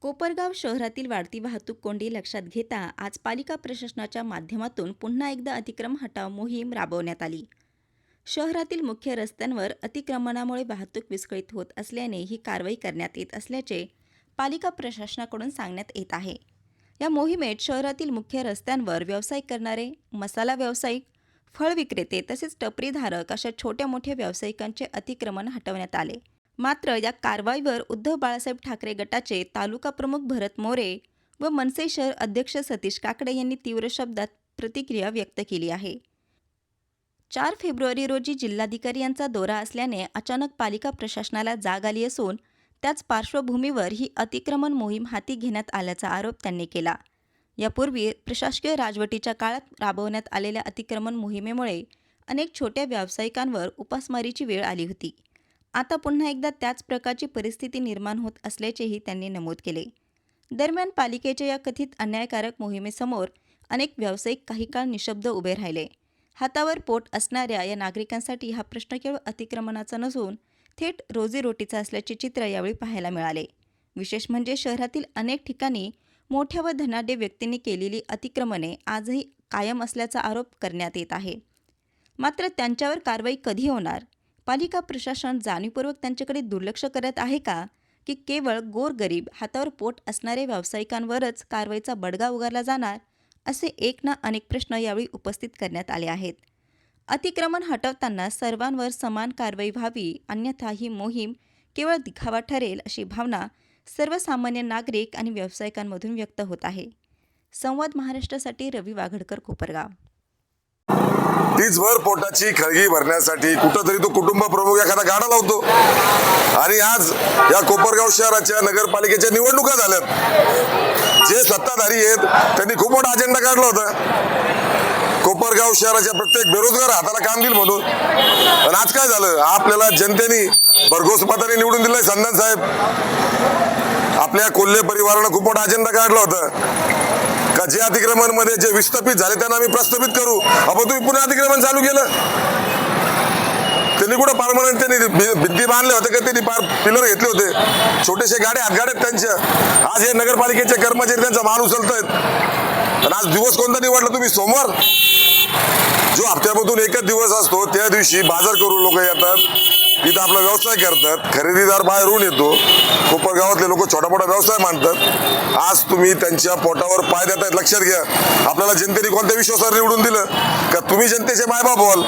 कोपरगाव शहरातील वाढती वाहतूक कोंडी लक्षात घेता आज पालिका प्रशासनाच्या माध्यमातून पुन्हा एकदा अतिक्रम हटाव मोहीम राबवण्यात आली. शहरातील मुख्य रस्त्यांवर अतिक्रमणामुळे वाहतूक विस्कळीत होत असल्याने ही कारवाई करण्यात येत असल्याचे पालिका प्रशासनाकडून सांगण्यात येत आहे. या मोहिमेत शहरातील मुख्य रस्त्यांवर व्यवसाय करणारे, मसाला व्यावसायिक, फळ विक्रेते तसेच टपरीधारक अशा छोट्या मोठ्या व्यावसायिकांचे अतिक्रमण हटवण्यात आले. मात्र या कारवाईवर उद्धव बाळासाहेब ठाकरे गटाचे तालुका प्रमुख भरत मोरे व मनसे शहर अध्यक्ष सतीश काकडे यांनी तीव्र शब्दात प्रतिक्रिया व्यक्त केली आहे. 4 फेब्रुवारी रोजी जिल्हाधिकारी यांचा दौरा असल्याने अचानक पालिका प्रशासनाला जाग आली असून त्याच पार्श्वभूमीवर ही अतिक्रमण मोहीम हाती घेण्यात आल्याचा आरोप त्यांनी केला. यापूर्वी प्रशासकीय राजवटीच्या काळात राबवण्यात आलेल्या अतिक्रमण मोहिमेमुळे अनेक छोट्या व्यावसायिकांवर उपासमारीची वेळ आली होती. आता पुन्हा एकदा त्याच प्रकारची परिस्थिती निर्माण होत असल्याचेही त्यांनी नमूद केले. दरम्यान पालिकेच्या या कथित अन्यायकारक मोहिमेसमोर अनेक व्यावसायिक काही काळ निशब्द उभे राहिले. हातावर पोट असणाऱ्या या नागरिकांसाठी हा प्रश्न केवळ अतिक्रमणाचा नसून थेट रोजीरोटीचा असल्याचे चित्र यावेळी पाहायला मिळाले. विशेष म्हणजे शहरातील अनेक ठिकाणी मोठ्या व धनाढ्य व्यक्तींनी केलेली अतिक्रमणे आजही कायम असल्याचा आरोप करण्यात येत आहे. मात्र त्यांच्यावर कारवाई कधी होणार? पालिका प्रशासन जाणीवपूर्वक त्यांच्याकडे दुर्लक्ष करत आहे का, की केवळ गोरगरीब हातावर पोट असणाऱ्या व्यावसायिकांवरच कारवाईचा बडगा उगारला जाणार, असे एक ना अनेक प्रश्न यावेळी उपस्थित करण्यात आले आहेत. अतिक्रमण हटवताना सर्वांवर समान कारवाई व्हावी, अन्यथा ही मोहीम केवळ दिखावा ठरेल अशी भावना सर्वसामान्य नागरिक आणि व्यावसायिकांमधून व्यक्त होत आहे. संवाद महाराष्ट्रासाठी रवी वाघडकर, कोपरगाव. तीचभर पोटाची खळगी भरण्यासाठी कुठंतरी तो कुटुंब प्रमुख एखादा गाडा लावतो. आणि आज या कोपरगाव शहराच्या नगरपालिकेच्या निवडणुका झाल्यात. जे सत्ताधारी आहेत त्यांनी खूप मोठा अजेंडा काढला होता, कोपरगाव शहराच्या प्रत्येक बेरोजगार हाताला काम दिलं म्हणून. पण आज काय झालं? आपल्याला जनतेने भरघोस मताने निवडून दिलंय. संधान साहेब, आपल्या कोल्हे परिवारानं खूप मोठा अजेंडा काढला होता का जे अतिक्रमण मध्ये जे विस्थापित झाले त्यांना आम्ही प्रस्थापित करू. आपण तुम्ही पुन्हा अतिक्रमण चालू केलं. त्यांनी कुठं परमनंट त्यांनी भिंती बांधले होते का? त्यांनी पिलर घेतले होते, छोटेसे गाड्या हातगाड्यात त्यांच्या. आज हे नगरपालिकेचे कर्मचारी त्यांचा मान उचलतायत. आणि आज दिवस कोणता निवडला तुम्ही? सोमवार, जो हप्त्यामधून एकच दिवस असतो. त्या दिवशी बाजार करू लोक येतात, इथं आपला व्यवसाय करतात. खरेदीदार बाहेरून येतो. कोपरगावातले लोक छोटा मोठा व्यवसाय मानतात. आज तुम्ही त्यांच्या पोटावर पाय देतायत. लक्षात घ्या, आपल्याला जनतेने कोणत्या विश्वासावर निवडून दिलं का? तुम्ही जनतेचे मायबाप व्हाल.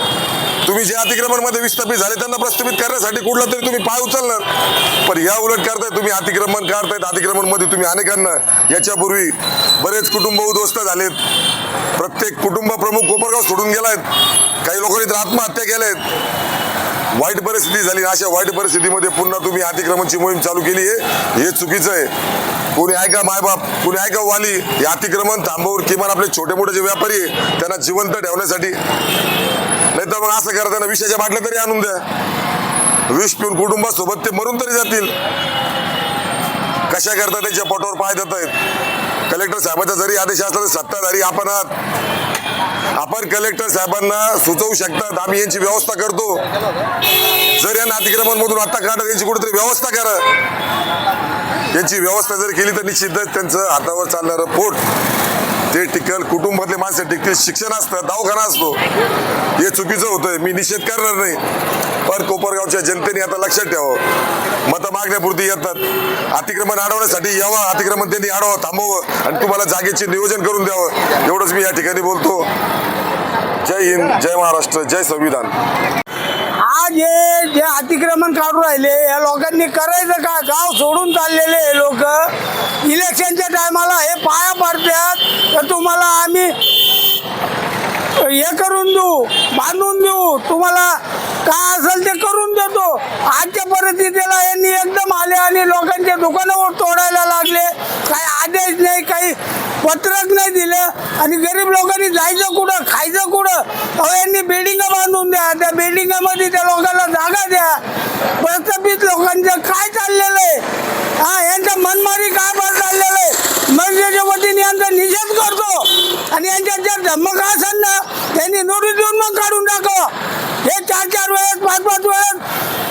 तुम्ही जे अतिक्रमण मध्ये विस्थापित झाले त्यांना प्रस्थापित करण्यासाठी कुठला तरी तुम्ही पाय उचलणार. पण या उलट करताय, तुम्ही अतिक्रमण काढतायत. अतिक्रमण मध्ये तुम्ही अनेकांना, याच्यापूर्वी बरेच कुटुंब उद्ध्वस्त झालेत. प्रत्येक कुटुंब प्रमुख कोपरगाव सोडून गेलायत. काही लोकांनी तर आत्महत्या केल्यात. वाईट परिस्थिती झाली. अशा वाईट परिस्थितीमध्ये पुन्हा तुम्ही अतिक्रमणची मोहीम चालू केली आहे, हे चुकीचं आहे. कोणी ऐका मायबाप, कोणी ऐका वाली. हे अतिक्रमण थांबवून किमान आपले छोटे मोठे जे व्यापारी आहे त्यांना जिवंत ठेवण्यासाठी. नाही तर मग असं करा, त्यांना विषयाच्या बाटल्या तरी आणून द्या. विष पिऊन कुटुंबासोबत ते मरून तरी जातील. कशा करता त्यांच्या पोटावर पाय देत आहेत. कलेक्टर साहेबांचा जरी आदेश असला तर सत्ताधारी आपण आहात. आपण कलेक्टर साहेबांना सुचवू शकतात, आम्ही यांची व्यवस्था करतो. जर यांना अतिक्रमण मधून आता काढत यांची कुठेतरी व्यवस्था करा. यांची व्यवस्था जर केली तर निश्चितच त्यांचं हातावर चालणारं पोट ते टिकल, कुटुंबातले माणसं टिकतील. शिक्षण असतं, दवाखाना असतो. हे चुकीचं होतंय, मी निषेध करणार नाही. पण कोपरगावच्या जनतेने आता लक्षात ठेवावं, मतं मागण्यापुरती येतात. अतिक्रमण अडवण्यासाठी यावं, अतिक्रमण त्यांनी अडवावं, थांबवावं आणि तुम्हाला जागेचे नियोजन करून द्यावं. एवढंच मी या ठिकाणी बोलतो. जय हिंद, जय महाराष्ट्र, जय संविधान. आज हे जे अतिक्रमण काढून राहिले या लोकांनी करायचं का? गाव सोडून चाललेले हे लोक इलेक्शनच्या टायमाला हे पाया पडतात तर तुम्हाला आम्ही हे करून देऊ, बांधून देऊ, तुम्हाला काय असेल ते करून देतो. आजच्या परिस्थितीला यांनी एकदम आले आणि लोकांच्या दुकानावर तोडायला लागले. काही आदेश नाही, काही पत्रक नाही दिलं आणि गरीब लोकांनी जायचं कुठं, खायचं कुठं? अहो, यांनी बिल्डिंग बांधून द्या. त्या बिल्डिंगामध्ये त्या लोकांना जागा द्या. प्रस्थापित लोकांचं काय चाललेलं आहे? यांचं मनमारी काय चाललेलं आहे? मनसेच्या वतीने यांचा निषेध करतो आणि यांच्या जर धमक असेल ना त्यांनी नोटीस देऊन मग काढून टाकावं. हे 4-4 वेळेस 5-5 वेळेस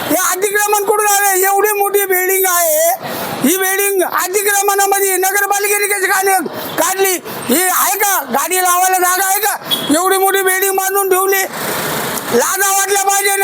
हे अतिक्रमण कुठून आले? एवढी मोठी बिल्डिंग आहे, ही बिल्डिंग अतिक्रमण अंगणामध्ये नगरपालिकेने कशी काढली? ही आहे का? गाडी लावायला जागा आहे का? एवढी मोठी बिल्डिंग बांधून ठेवली. लाजा वाटल्या पाहिजे.